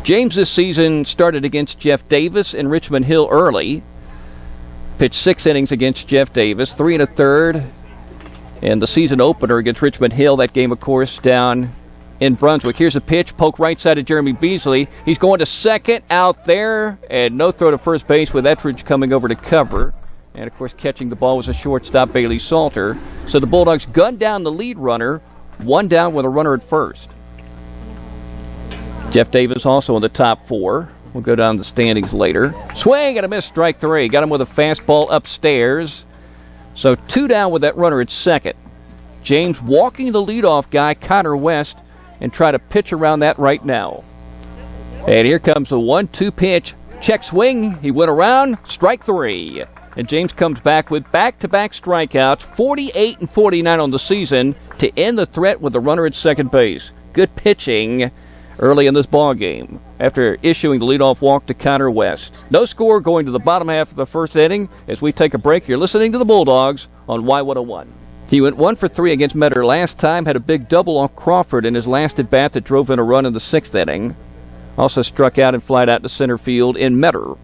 James this season started against Jeff Davis and Richmond Hill early. Pitched 6 innings against Jeff Davis, 3 1/3. And the season opener against Richmond Hill, that game, of course, down in Brunswick. Here's a pitch, poke right side of Jeremy Beasley. He's going to second out there, and no throw to first base with Ethredge coming over to cover. And, of course, catching the ball was a shortstop, Bailey Salter. So the Bulldogs gunned down the lead runner, 1 down with a runner at first. Jeff Davis also in the top 4. We'll go down the standings later. Swing and a miss, strike 3. Got him with a fastball upstairs. So 2 down with that runner at second. James walking the leadoff guy, Connor West, and try to pitch around that right now. And here comes the 1-2 pitch. Check swing. He went around. Strike 3. And James comes back with back-to-back strikeouts, 48 and 49 on the season, to end the threat with the runner at second base. Good pitching early in this ball game after issuing the leadoff walk to Connor West. No score going to the bottom half of the first inning. As we take a break, you're listening to the Bulldogs on Y101. He went 1 for 3 against Metter last time, had a big double on Crawford in his last at-bat that drove in a run in the 6th inning. Also struck out and flied out to center field in Metter.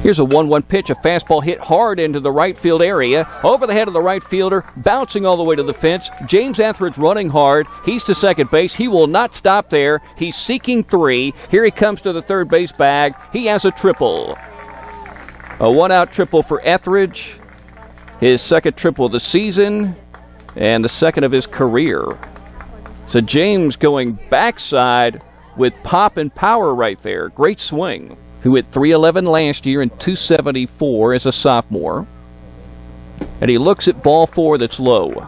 Here's a 1-1 pitch, a fastball hit hard into the right field area, over the head of the right fielder, bouncing all the way to the fence. James Ethredge running hard. He's to second base. He will not stop there. He's seeking 3. Here he comes to the third base bag. He has a triple. A 1-out triple for Ethredge. His second triple of the season and the second of his career. So James going backside with pop and power right there. Great swing. Who hit .311 last year and .274 as a sophomore. And he looks at ball 4 that's low.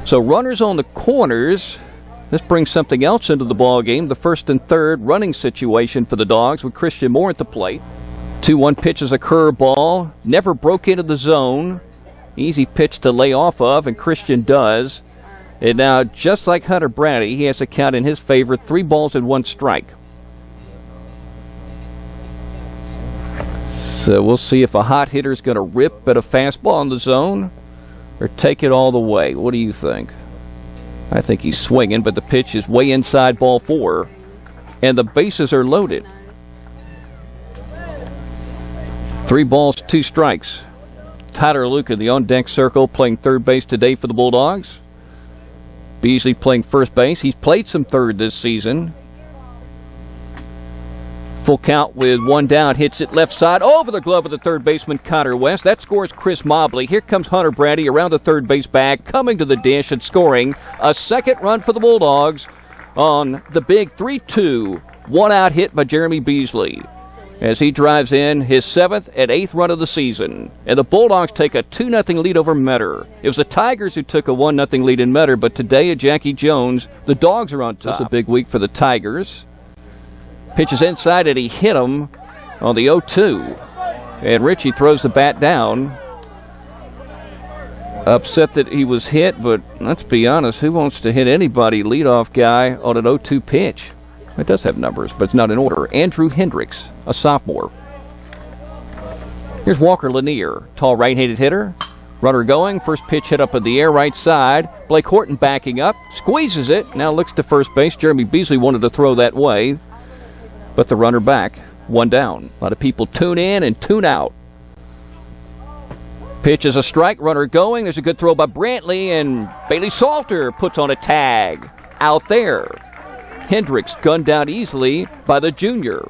So runners on the corners. This brings something else into the ball game. The first and third running situation for the Dogs with Christian Moore at the plate. 2-1 pitch is a curveball. Never broke into the zone. Easy pitch to lay off of, and Christian does. And now, just like Hunter Braddy, he has a count in his favor, 3 balls and 1 strike. So we'll see if a hot hitter is going to rip at a fastball in the zone or take it all the way. What do you think? I think he's swinging, but the pitch is way inside ball 4, and the bases are loaded. 3 balls, 2 strikes. Tyler Luke in the on-deck circle playing third base today for the Bulldogs. Beasley playing first base. He's played some third this season. Full count with 1 down. Hits it left side over the glove of the third baseman, Connor West. That scores Chris Mobley. Here comes Hunter Braddy around the third base bag, coming to the dish and scoring a second run for the Bulldogs on the big 3-2 1-out hit by Jeremy Beasley as he drives in his 7th and 8th run of the season. And the Bulldogs take a 2-0 lead over Metter. It was the Tigers who took a 1-0 lead in Metter, but today at Jackie Jones, the Dogs are on top. This is a big week for the Tigers. Pitches inside, and he hit him on the 0-2. And Richie throws the bat down. Upset that he was hit, but let's be honest, who wants to hit anybody, leadoff guy, on an 0-2 pitch? It does have numbers, but it's not in order. Andrew Hendricks, a sophomore. Here's Walker Lanier, tall right-handed hitter. Runner going, first pitch hit up in the air, right side. Blake Horton backing up, squeezes it, now looks to first base. Jeremy Beasley wanted to throw that way, but the runner back, 1 down. A lot of people tune in and tune out. Pitch is a strike, runner going. There's a good throw by Brantley, and Bailey Salter puts on a tag out there. Hendricks gunned down easily by the junior.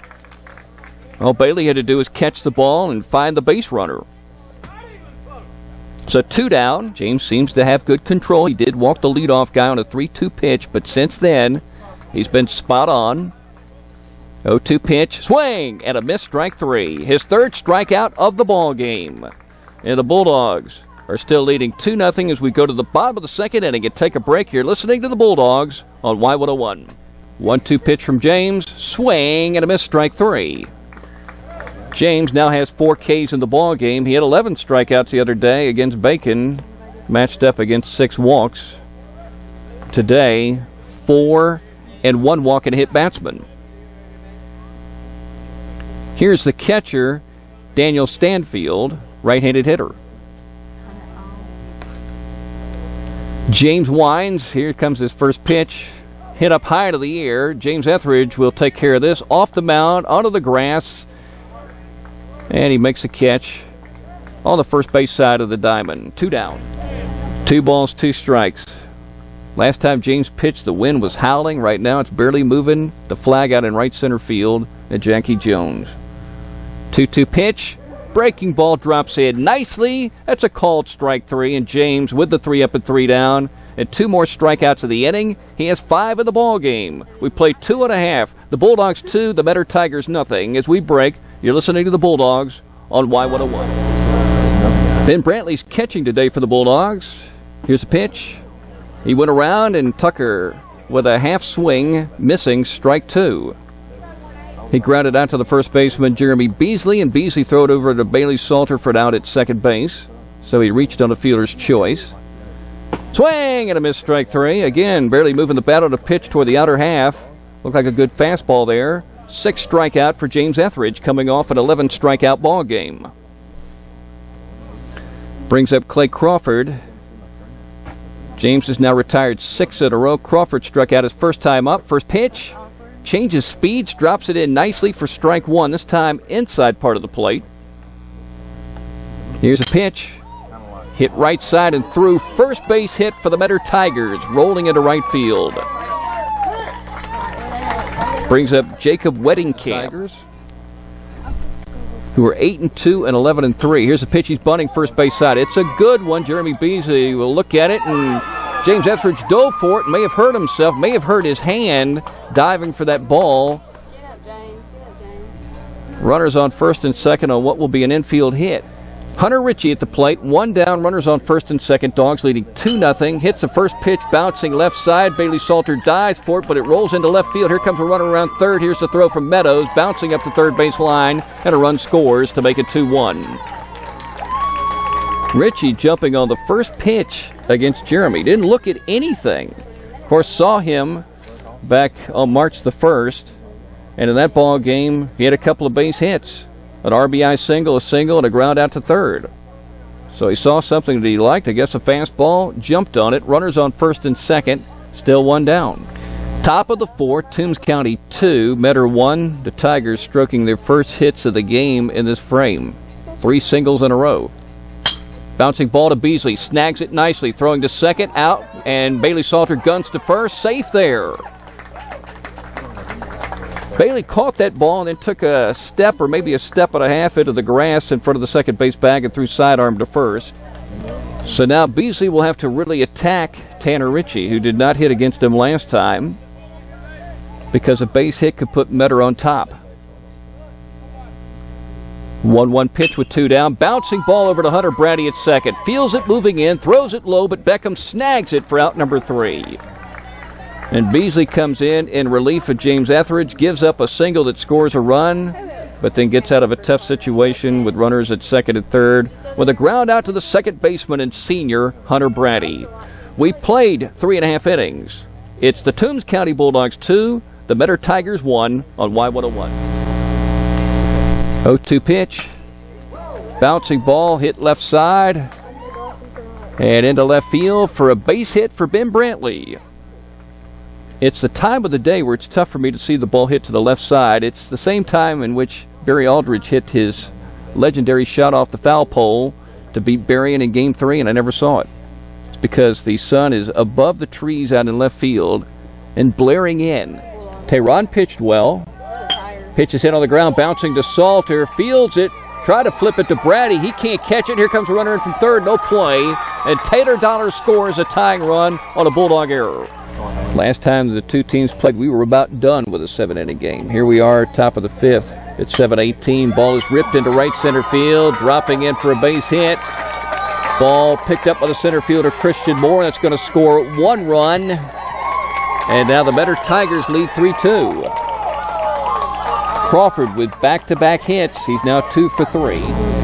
All Bailey had to do is catch the ball and find the base runner. So 2 down. James seems to have good control. He did walk the leadoff guy on a 3-2 pitch, but since then, he's been spot on. 0-2 pitch, swing, and a miss, strike 3. His 3rd strikeout of the ball game. And the Bulldogs are still leading 2-0 as we go to the bottom of the 2nd inning and take a break here, listening to the Bulldogs on Y101. 1-2 pitch from James, swing, and a miss, strike 3. James now has 4 Ks in the ball game. He had 11 strikeouts the other day against Bacon, matched up against 6 walks. Today, 4 and 1 walk and hit batsman. Here's the catcher, Daniel Stanfield, right-handed hitter. James winds. Here comes his first pitch. Hit up high to the air. James Ethredge will take care of this. Off the mound, onto the grass. And he makes a catch on the first base side of the diamond. 2 down. 2 balls, 2 strikes. Last time James pitched, the wind was howling. Right now it's barely moving. The flag out in right center field at Jackie Jones. 2-2 pitch. Breaking ball drops in nicely. That's a called strike 3, and James with the 3 up and 3 down. And 2 more strikeouts of the inning. He has 5 in the ball game. We played 2.5. The Bulldogs 2, the Metter Tigers nothing. As we break, you're listening to the Bulldogs on Y101. Ben Brantley's catching today for the Bulldogs. Here's a pitch. He went around, and Tucker with a half swing, missing strike 2. He grounded out to the first baseman, Jeremy Beasley, and Beasley threw it over to Bailey Salter for an out at second base. So he reached on the fielder's choice. Swing and a miss, strike 3. Again, barely moving the bat on the pitch toward the outer half. Looked like a good fastball there. 6 strikeout for James Ethredge, coming off an 11 strikeout ball game. Brings up Clay Crawford. James is now retired 6 in a row. Crawford struck out his first time up. First pitch. Changes speeds, drops it in nicely for strike 1, this time inside part of the plate. Here's a pitch. Hit right side and through. First base hit for the Metter Tigers, rolling into right field. Brings up Jacob Weddingcamp, who are 8-2 and 11-3. Here's a pitch. He's bunting first base side. It's a good one. Jeremy Beasley will look at it, and James Ethredge dove for it. May have hurt himself. May have hurt his hand diving for that ball. Get up, James. Get up, James. Runners on first and second on what will be an infield hit. Hunter Ritchie at the plate. 1 down. Runners on first and second. Dogs leading 2-0. Hits the first pitch, bouncing left side. Bailey Salter dives for it, but it rolls into left field. Here comes a runner around third. Here's the throw from Meadows, bouncing up the third base line, and a run scores to make it 2-1. Ritchie jumping on the first pitch against Jeremy. Didn't look at anything. Of course, saw him back on March the 1st, and in that ball game, he had a couple of base hits. An RBI single, a single, and a ground out to third. So he saw something that he liked, I guess a fastball, jumped on it. Runners on first and second, still 1 down. Top of the 4th, Toombs County 2, Metter 1. The Tigers stroking their first hits of the game in this frame. 3 singles in a row. Bouncing ball to Beasley, snags it nicely, throwing to second, out, and Bailey Salter guns to first, safe there. Bailey caught that ball and then took a step or maybe a step and a half into the grass in front of the second base bag and threw sidearm to first. So now Beasley will have to really attack Tanner Ritchie, who did not hit against him last time, because a base hit could put Metter on top. 1-1 pitch with 2 down. Bouncing ball over to Hunter Braddy at second. Feels it moving in, throws it low, but Beckham snags it for out number 3. And Beasley comes in relief of James Ethredge, gives up a single that scores a run, but then gets out of a tough situation with runners at second and third with a ground out to the second baseman and senior Hunter Braddy. We played 3.5 innings. It's the Toombs County Bulldogs 2, the Metter Tigers 1 on Y101. 0-2 pitch. Bouncing ball hit left side and into left field for a base hit for Ben Brantley. It's the time of the day where it's tough for me to see the ball hit to the left side. It's the same time in which Barry Aldridge hit his legendary shot off the foul pole to beat Berrien in Game 3, and I never saw it. It's because the sun is above the trees out in left field and blaring in. Tehran pitched well. Pitch is hit on the ground, bouncing to Salter. Fields it. Try to flip it to Braddy. He can't catch it. Here comes a runner in from third. No play. And Taylor Dollar scores a tying run on a Bulldog error. Last time the two teams played, we were about done with a 7-inning game. Here we are, top of the 5th at 7-18. Ball is ripped into right center field, dropping in for a base hit. Ball picked up by the center fielder, Christian Moore. That's going to score 1 run. And now the Metter Tigers lead 3-2. Crawford with back-to-back hits. He's now 2 for 3.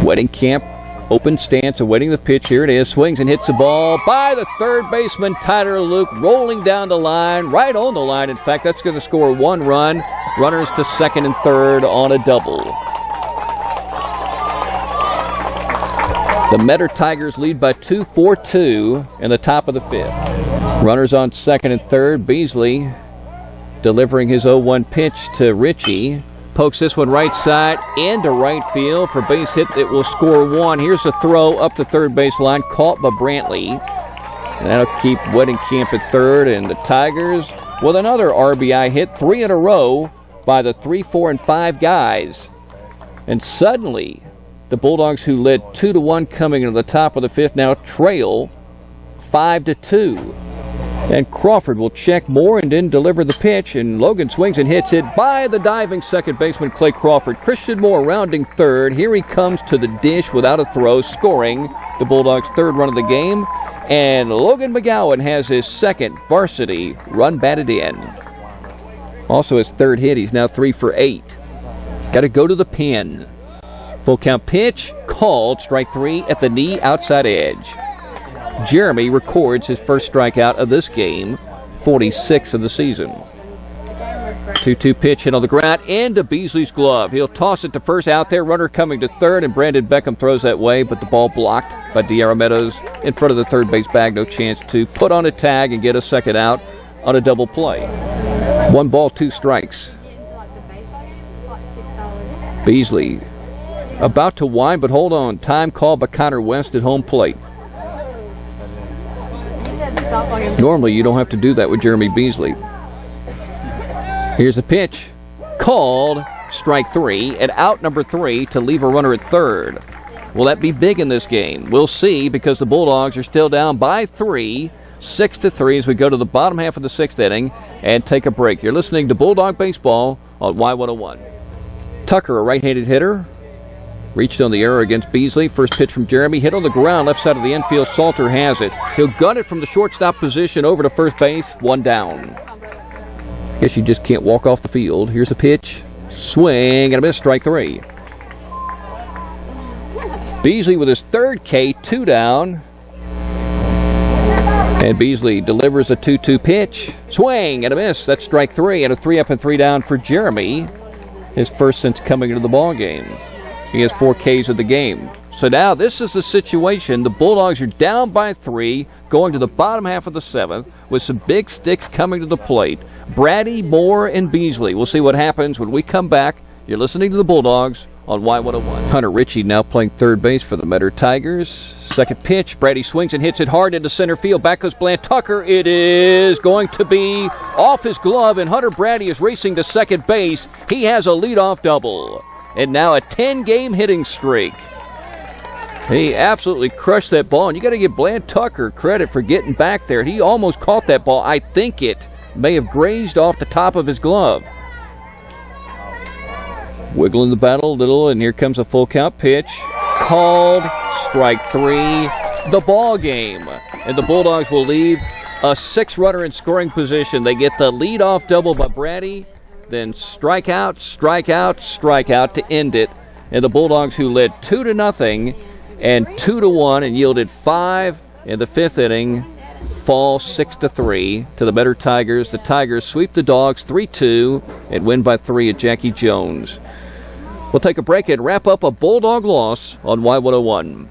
Weddingcamp, open stance, awaiting the pitch. Here it is. Swings and hits the ball by the third baseman, Tyler Luke, rolling down the line, right on the line. In fact, that's going to score 1 run. Runners to second and third on a double. The Metter Tigers lead by 2, 4-2 in the top of the 5th. Runners on second and third. Beasley delivering his 0-1 pitch to Ritchie. Pokes this one right side into right field for base hit that will score 1. Here's a throw up the third base line, caught by Brantley. And that'll keep Weddingcamp at third, and the Tigers with another RBI hit, 3 in a row by the 3, 4, and 5 guys. And suddenly, the Bulldogs, who led 2-1 coming into the top of the 5th, now trail 5-2. And Crawford will check more and then deliver the pitch, and Logan swings and hits it by the diving second baseman Clay Crawford. Christian Moore rounding third. Here he comes to the dish without a throw, scoring the Bulldogs' 3rd run of the game. And Logan McGowan has his 2nd varsity run batted in. Also his 3rd hit. He's now 3 for 8. Got to go to the pin. Full count pitch, called, strike 3 at the knee outside edge. Jeremy records his first strikeout of this game, 46 of the season. 2-2 pitch hit on the ground into Beasley's glove. He'll toss it to first, out there, runner coming to third, and Brandon Beckham throws that way, but the ball blocked by De'Ara Meadows in front of the third base bag. No chance to put on a tag and get a second out on a double play. 1 ball, 2 strikes. Beasley about to wind, but hold on. Time called by Connor West at home plate. Normally, you don't have to do that with Jeremy Beasley. Here's a pitch. Called, strike 3, and out number 3 to leave a runner at third. Will that be big in this game? We'll see, because the Bulldogs are still down by 3, 6-3, as we go to the bottom half of the 6th inning and take a break. You're listening to Bulldog Baseball on Y101. Tucker, a right-handed hitter, reached on the error against Beasley. First pitch from Jeremy, hit on the ground, left side of the infield. Salter has it. He'll gun it from the shortstop position over to first base. 1 down. Guess you just can't walk off the field. Here's a pitch. Swing and a miss, strike 3. Beasley with his 3rd K, 2 down. And Beasley delivers a 2-2 pitch. Swing and a miss. That's strike 3, and a 3 up and 3 down for Jeremy. His first since coming into the ball game. He has 4 Ks of the game. So now this is the situation. The Bulldogs are down by 3, going to the bottom half of the 7th with some big sticks coming to the plate. Braddy, Moore, and Beasley. We'll see what happens when we come back. You're listening to the Bulldogs on Y101. Hunter Ritchie now playing third base for the Metter Tigers. Second pitch. Braddy swings and hits it hard into center field. Back goes Bland Tucker. It is going to be off his glove, and Hunter Braddy is racing to second base. He has a leadoff double. And now a 10-game hitting streak. He absolutely crushed that ball, and you got to give Bland Tucker credit for getting back there. He almost caught that ball. I think it may have grazed off the top of his glove. Wiggling the battle a little, and here comes a full count pitch. Called, strike 3, the ball game. And the Bulldogs will leave a 6-runner in scoring position. They get the leadoff double by Braddy, then strikeout, strikeout, strikeout to end it. And the Bulldogs, who led 2-0 and 2-1 and yielded 5 in the 5th inning, fall 6-3 to the Metter Tigers. The Tigers sweep the Dogs 3-2 and win by 3 at Jackie Jones. We'll take a break and wrap up a Bulldog loss on Y101.